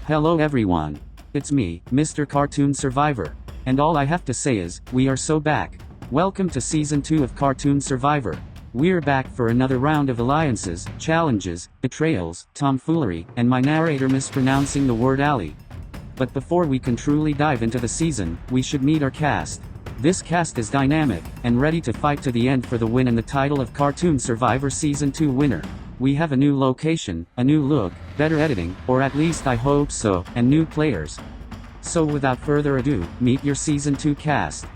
Hello everyone. It's me, Mr. Cartoon Survivor. And all I have to say is, we are so back. Welcome to Season 2 of Cartoon Survivor. We're back for another round of alliances, challenges, betrayals, tomfoolery, and my narrator mispronouncing the word alley. But before we can truly dive into the season, we should meet our cast. This cast is dynamic, and ready to fight to the end for the win and the title of Cartoon Survivor Season 2 winner. We have a new location, a new look, better editing, or at least I hope so, and new players. So without further ado, meet your Season 2 cast.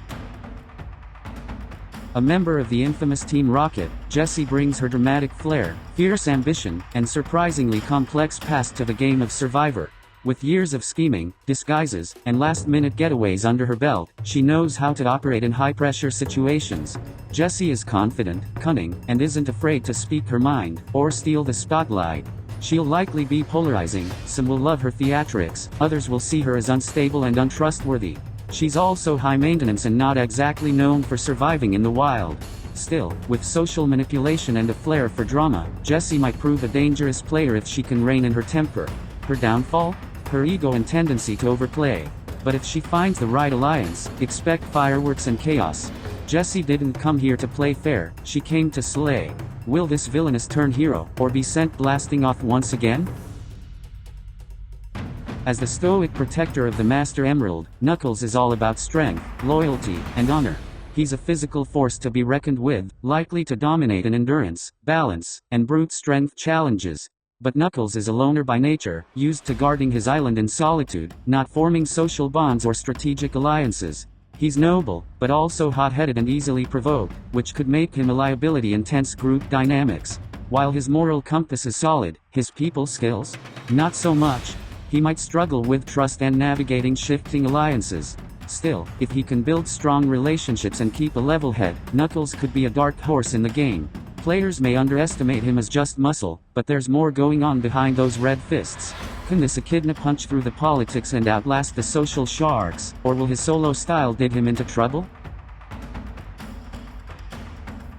A member of the infamous Team Rocket, Jessie brings her dramatic flair, fierce ambition, and surprisingly complex past to the game of Survivor. With years of scheming, disguises, and last-minute getaways under her belt, she knows how to operate in high-pressure situations. Jessie is confident, cunning, and isn't afraid to speak her mind, or steal the spotlight. She'll likely be polarizing, some will love her theatrics, others will see her as unstable and untrustworthy. She's also high-maintenance and not exactly known for surviving in the wild. Still, with social manipulation and a flair for drama, Jessie might prove a dangerous player if she can rein in her temper. Her downfall? Her ego and tendency to overplay. But if she finds the right alliance, expect fireworks and chaos. Jessie didn't come here to play fair, she came to slay. Will this villainous turn hero, or be sent blasting off once again? As the stoic protector of the Master Emerald, Knuckles is all about strength, loyalty, and honor. He's a physical force to be reckoned with, likely to dominate in endurance, balance, and brute strength challenges. But Knuckles is a loner by nature, used to guarding his island in solitude, not forming social bonds or strategic alliances. He's noble, but also hot-headed and easily provoked, which could make him a liability in tense group dynamics. While his moral compass is solid, his people skills? Not so much. He might struggle with trust and navigating shifting alliances. Still, if he can build strong relationships and keep a level head, Knuckles could be a dark horse in the game. Players may underestimate him as just muscle, but there's more going on behind those red fists. Can this echidna punch through the politics and outlast the social sharks, or will his solo style dig him into trouble?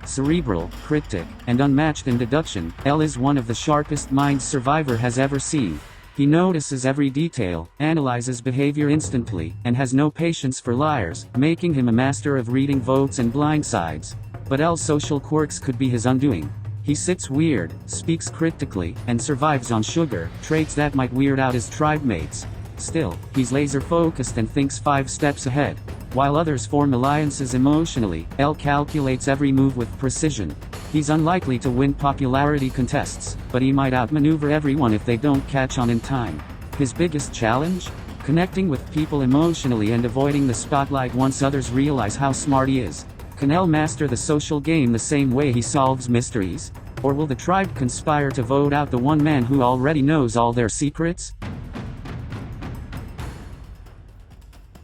Cerebral, cryptic, and unmatched in deduction, L is one of the sharpest minds Survivor has ever seen. He notices every detail, analyzes behavior instantly, and has no patience for liars, making him a master of reading votes and blindsides. But L's social quirks could be his undoing. He sits weird, speaks cryptically, and survives on sugar, traits that might weird out his tribe mates. Still, he's laser-focused and thinks 5 steps ahead. While others form alliances emotionally, L calculates every move with precision. He's unlikely to win popularity contests, but he might outmaneuver everyone if they don't catch on in time. His biggest challenge? Connecting with people emotionally and avoiding the spotlight once others realize how smart he is. Can L master the social game the same way he solves mysteries? Or will the tribe conspire to vote out the one man who already knows all their secrets?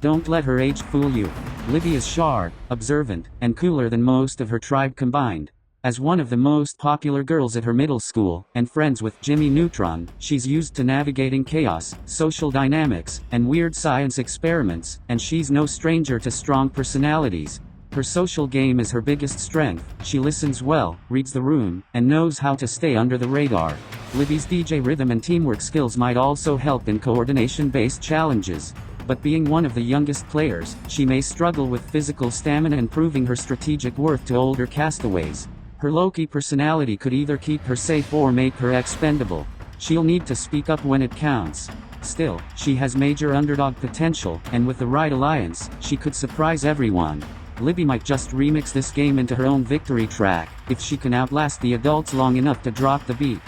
Don't let her age fool you. Libby is sharp, observant, and cooler than most of her tribe combined. As one of the most popular girls at her middle school, and friends with Jimmy Neutron, she's used to navigating chaos, social dynamics, and weird science experiments, and she's no stranger to strong personalities. Her social game is her biggest strength. She listens well, reads the room, and knows how to stay under the radar. Libby's DJ rhythm and teamwork skills might also help in coordination-based challenges. But being one of the youngest players, she may struggle with physical stamina and proving her strategic worth to older castaways. Her low-key personality could either keep her safe or make her expendable. She'll need to speak up when it counts. Still, she has major underdog potential, and with the right alliance, she could surprise everyone. Libby might just remix this game into her own victory track, if she can outlast the adults long enough to drop the beat.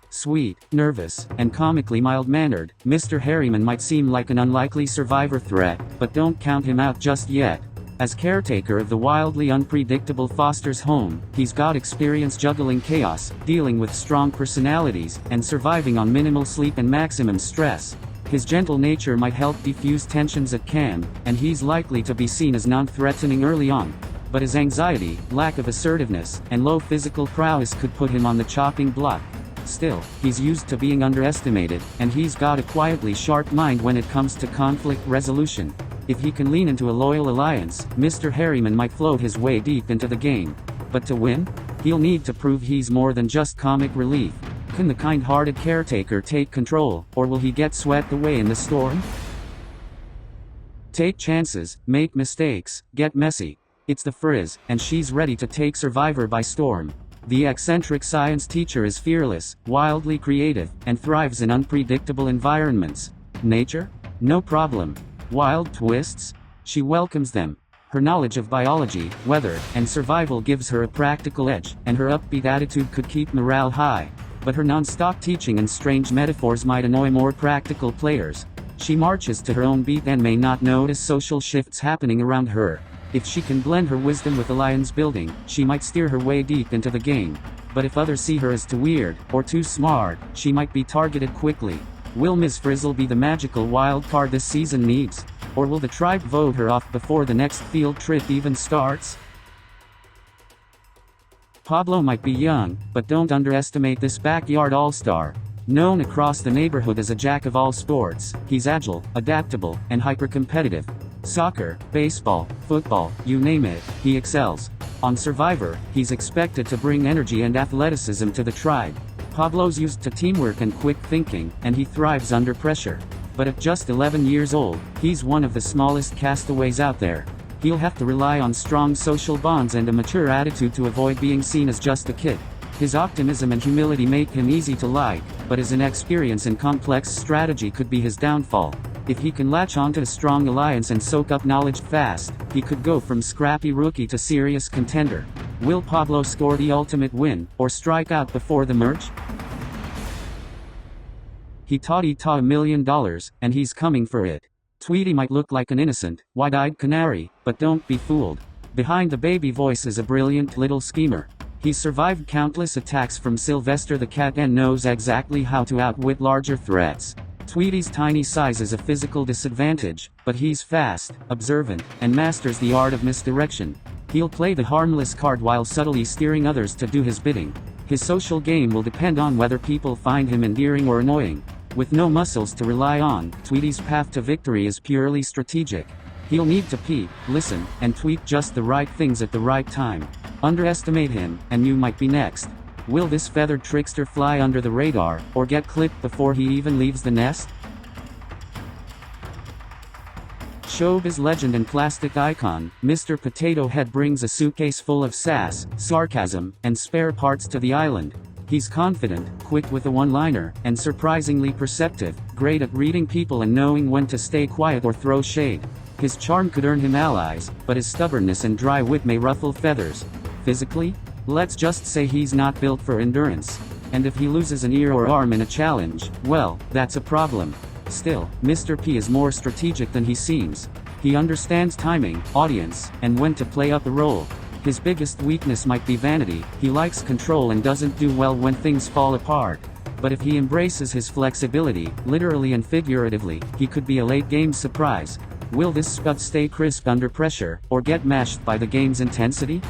Sweet, nervous, and comically mild-mannered, Mr. Harriman might seem like an unlikely Survivor threat, but don't count him out just yet. As caretaker of the wildly unpredictable Foster's home, he's got experience juggling chaos, dealing with strong personalities, and surviving on minimal sleep and maximum stress. His gentle nature might help defuse tensions at camp, and he's likely to be seen as non-threatening early on. But his anxiety, lack of assertiveness, and low physical prowess could put him on the chopping block. Still, he's used to being underestimated, and he's got a quietly sharp mind when it comes to conflict resolution. If he can lean into a loyal alliance, Mr. Harriman might float his way deep into the game. But to win, he'll need to prove he's more than just comic relief. Can the kind-hearted caretaker take control, or will he get swept away in the storm? Take chances, make mistakes, get messy. It's the Frizz, and she's ready to take Survivor by storm. The eccentric science teacher is fearless, wildly creative, and thrives in unpredictable environments. Nature? No problem. Wild twists? She welcomes them. Her knowledge of biology, weather, and survival gives her a practical edge, and her upbeat attitude could keep morale high. But her non-stop teaching and strange metaphors might annoy more practical players. She marches to her own beat and may not notice social shifts happening around her. If she can blend her wisdom with alliance building, she might steer her way deep into the game. But if others see her as too weird, or too smart, she might be targeted quickly. Will Ms. Frizzle be the magical wild card this season needs? Or will the tribe vote her off before the next field trip even starts? Pablo might be young, but don't underestimate this backyard all-star. Known across the neighborhood as a jack of all sports, he's agile, adaptable, and hyper-competitive. Soccer, baseball, football, you name it, he excels. On Survivor, he's expected to bring energy and athleticism to the tribe. Pablo's used to teamwork and quick thinking, and he thrives under pressure. But at just 11 years old, he's one of the smallest castaways out there. He'll have to rely on strong social bonds and a mature attitude to avoid being seen as just a kid. His optimism and humility make him easy to like, but his inexperience in complex strategy could be his downfall. If he can latch onto a strong alliance and soak up knowledge fast, he could go from scrappy rookie to serious contender. Will Pablo score the ultimate win, or strike out before the merge? He taught $1 million, and he's coming for it. Tweety might look like an innocent, wide-eyed canary, but don't be fooled. Behind the baby voice is a brilliant little schemer. He's survived countless attacks from Sylvester the cat and knows exactly how to outwit larger threats. Tweety's tiny size is a physical disadvantage, but he's fast, observant, and masters the art of misdirection. He'll play the harmless card while subtly steering others to do his bidding. His social game will depend on whether people find him endearing or annoying. With no muscles to rely on, Tweety's path to victory is purely strategic. He'll need to peep, listen, and tweet just the right things at the right time. Underestimate him, and you might be next. Will this feathered trickster fly under the radar, or get clipped before he even leaves the nest? Showbiz legend and plastic icon, Mr. Potato Head brings a suitcase full of sass, sarcasm, and spare parts to the island. He's confident, quick with a one-liner, and surprisingly perceptive, great at reading people and knowing when to stay quiet or throw shade. His charm could earn him allies, but his stubbornness and dry wit may ruffle feathers. Physically? Let's just say he's not built for endurance. And if he loses an ear or arm in a challenge, well, that's a problem. Still, Mr. P is more strategic than he seems. He understands timing, audience, and when to play up a role. His biggest weakness might be vanity. He likes control and doesn't do well when things fall apart. But if he embraces his flexibility, literally and figuratively, he could be a late-game surprise. Will this spud stay crisp under pressure, or get mashed by the game's intensity?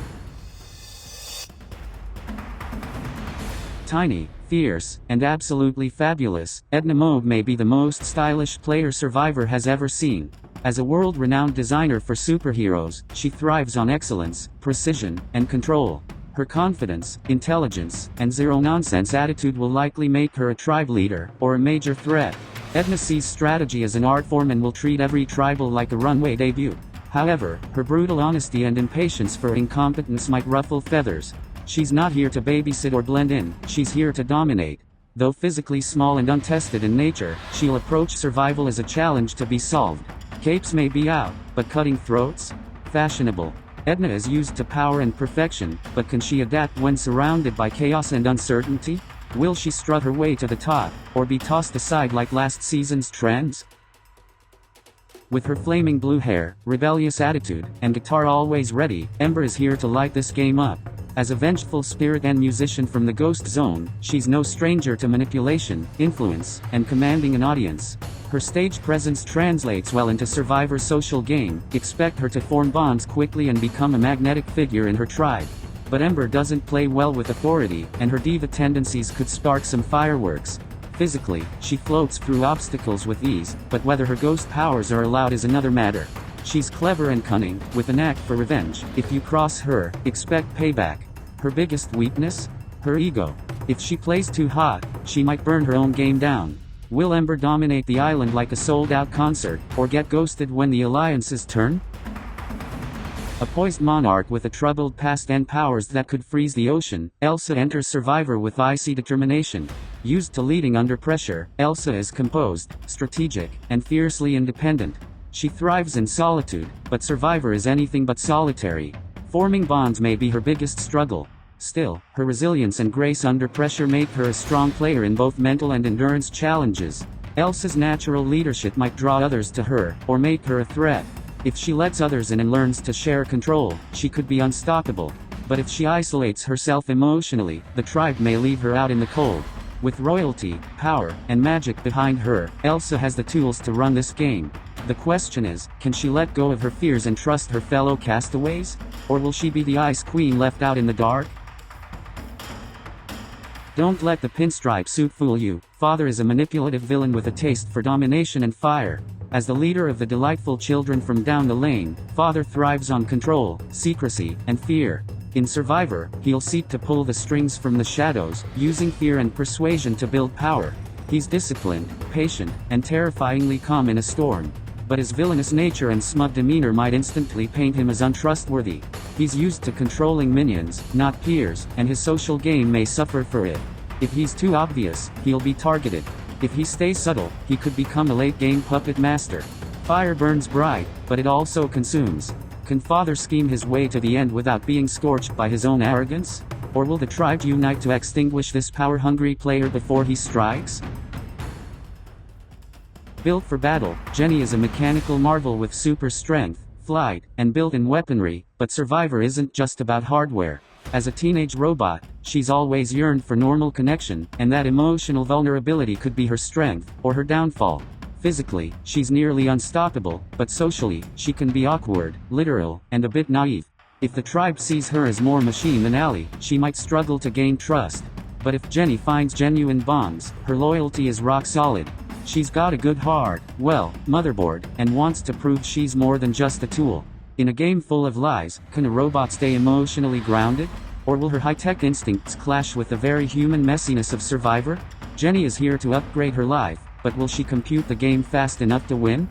Tiny, fierce, and absolutely fabulous, Edna Mode may be the most stylish player Survivor has ever seen. As a world-renowned designer for superheroes, she thrives on excellence, precision, and control. Her confidence, intelligence, and zero-nonsense attitude will likely make her a tribe leader, or a major threat. Edna sees strategy as an art form and will treat every tribal like a runway debut. However, her brutal honesty and impatience for incompetence might ruffle feathers. She's not here to babysit or blend in, she's here to dominate. Though physically small and untested in nature, she'll approach survival as a challenge to be solved. Capes may be out, but cutting throats? Fashionable. Edna is used to power and perfection, but can she adapt when surrounded by chaos and uncertainty? Will she strut her way to the top, or be tossed aside like last season's trends? With her flaming blue hair, rebellious attitude, and guitar always ready, Ember is here to light this game up. As a vengeful spirit and musician from the Ghost Zone, she's no stranger to manipulation, influence, and commanding an audience. Her stage presence translates well into Survivor's social game. Expect her to form bonds quickly and become a magnetic figure in her tribe. But Ember doesn't play well with authority, and her diva tendencies could spark some fireworks. Physically, she floats through obstacles with ease, but whether her ghost powers are allowed is another matter. She's clever and cunning, with a knack for revenge. If you cross her, expect payback. Her biggest weakness? Her ego. If she plays too hot, she might burn her own game down. Will Ember dominate the island like a sold-out concert, or get ghosted when the Alliance's turn? A poised monarch with a troubled past and powers that could freeze the ocean, Elsa enters Survivor with icy determination. Used to leading under pressure, Elsa is composed, strategic, and fiercely independent. She thrives in solitude, but Survivor is anything but solitary. Forming bonds may be her biggest struggle. Still, her resilience and grace under pressure make her a strong player in both mental and endurance challenges. Elsa's natural leadership might draw others to her, or make her a threat. If she lets others in and learns to share control, she could be unstoppable. But if she isolates herself emotionally, the tribe may leave her out in the cold. With royalty, power, and magic behind her, Elsa has the tools to run this game. The question is, can she let go of her fears and trust her fellow castaways? Or will she be the Ice Queen left out in the dark? Don't let the pinstripe suit fool you. Father is a manipulative villain with a taste for domination and fire. As the leader of the delightful children from down the lane, Father thrives on control, secrecy, and fear. In Survivor, he'll seek to pull the strings from the shadows, using fear and persuasion to build power. He's disciplined, patient, and terrifyingly calm in a storm. But his villainous nature and smug demeanor might instantly paint him as untrustworthy. He's used to controlling minions, not peers, and his social game may suffer for it. If he's too obvious, he'll be targeted. If he stays subtle, he could become a late-game puppet master. Fire burns bright, but it also consumes. Can Father scheme his way to the end without being scorched by his own arrogance? Or will the tribe unite to extinguish this power-hungry player before he strikes? Built for battle, Jenny is a mechanical marvel with super strength, flight, and built-in weaponry, but Survivor isn't just about hardware. As a teenage robot, she's always yearned for normal connection, and that emotional vulnerability could be her strength, or her downfall. Physically, she's nearly unstoppable, but socially, she can be awkward, literal, and a bit naive. If the tribe sees her as more machine than ally, she might struggle to gain trust. But if Jenny finds genuine bonds, her loyalty is rock solid. She's got a good heart, well, motherboard, and wants to prove she's more than just a tool. In a game full of lies, can a robot stay emotionally grounded? Or will her high-tech instincts clash with the very human messiness of Survivor? Jenny is here to upgrade her life, but will she compute the game fast enough to win?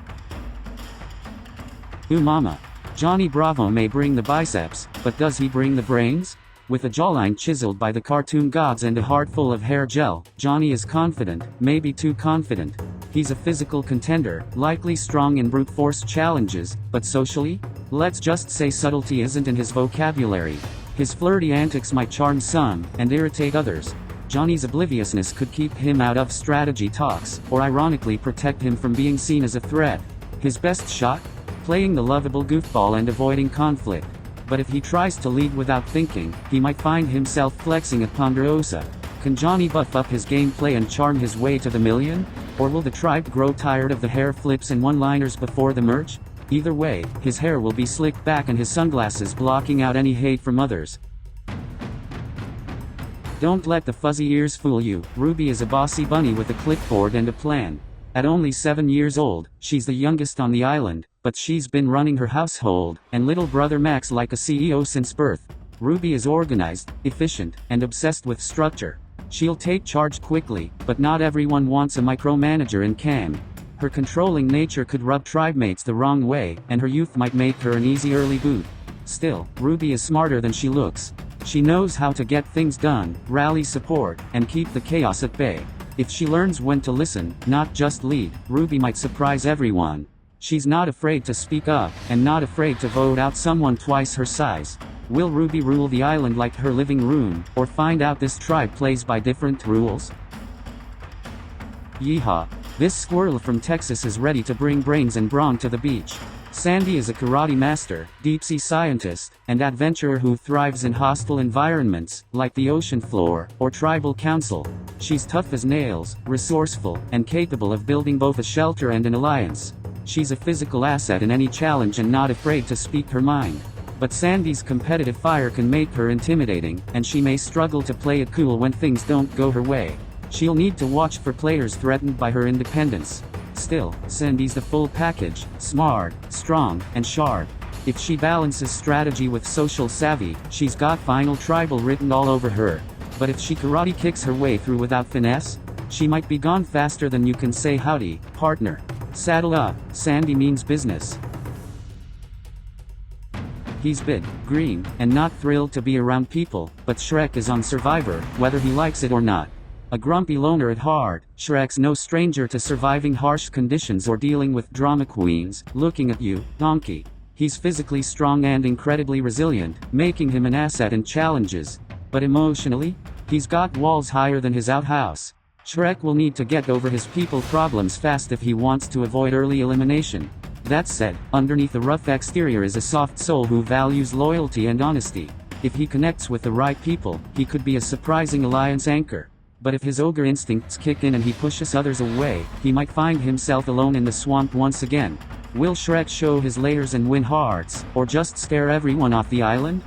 Ooh mama. Johnny Bravo may bring the biceps, but does he bring the brains? With a jawline chiseled by the cartoon gods and a heart full of hair gel, Johnny is confident, maybe too confident. He's a physical contender, likely strong in brute force challenges, but socially? Let's just say subtlety isn't in his vocabulary. His flirty antics might charm some, and irritate others. Johnny's obliviousness could keep him out of strategy talks, or ironically protect him from being seen as a threat. His best shot? Playing the lovable goofball and avoiding conflict. But if he tries to lead without thinking, he might find himself flexing at Ponderosa. Can Johnny buff up his gameplay and charm his way to the million? Or will the tribe grow tired of the hair flips and one-liners before the merge? Either way, his hair will be slicked back and his sunglasses blocking out any hate from others. Don't let the fuzzy ears fool you. Ruby is a bossy bunny with a clipboard and a plan. At only 7 years old, she's the youngest on the island, but she's been running her household, and little brother Max like a CEO since birth. Ruby is organized, efficient, and obsessed with structure. She'll take charge quickly, but not everyone wants a micromanager in CAM. Her controlling nature could rub tribe mates the wrong way, and her youth might make her an easy early boot. Still, Ruby is smarter than she looks. She knows how to get things done, rally support, and keep the chaos at bay. If she learns when to listen, not just lead, Ruby might surprise everyone. She's not afraid to speak up, and not afraid to vote out someone twice her size. Will Ruby rule the island like her living room, or find out this tribe plays by different rules? Yeehaw! This squirrel from Texas is ready to bring brains and brawn to the beach. Sandy is a karate master, deep-sea scientist, and adventurer who thrives in hostile environments, like the ocean floor, or tribal council. She's tough as nails, resourceful, and capable of building both a shelter and an alliance. She's a physical asset in any challenge and not afraid to speak her mind. But Sandy's competitive fire can make her intimidating, and she may struggle to play it cool when things don't go her way. She'll need to watch for players threatened by her independence. Still, Sandy's the full package, smart, strong, and sharp. If she balances strategy with social savvy, she's got final tribal written all over her. But if she karate kicks her way through without finesse, She might be gone faster than you can say howdy, partner. Saddle up, Sandy means business. He's big, green, and not thrilled to be around people, but Shrek is on Survivor, whether he likes it or not. A grumpy loner at heart, Shrek's no stranger to surviving harsh conditions or dealing with drama queens. Looking at you, donkey. He's physically strong and incredibly resilient, making him an asset in challenges. But emotionally, he's got walls higher than his outhouse. Shrek will need to get over his people problems fast if he wants to avoid early elimination. That said, underneath the rough exterior is a soft soul who values loyalty and honesty. If he connects with the right people, he could be a surprising alliance anchor. But if his ogre instincts kick in and he pushes others away, he might find himself alone in the swamp once again. Will Shrek show his layers and win hearts, or just scare everyone off the island?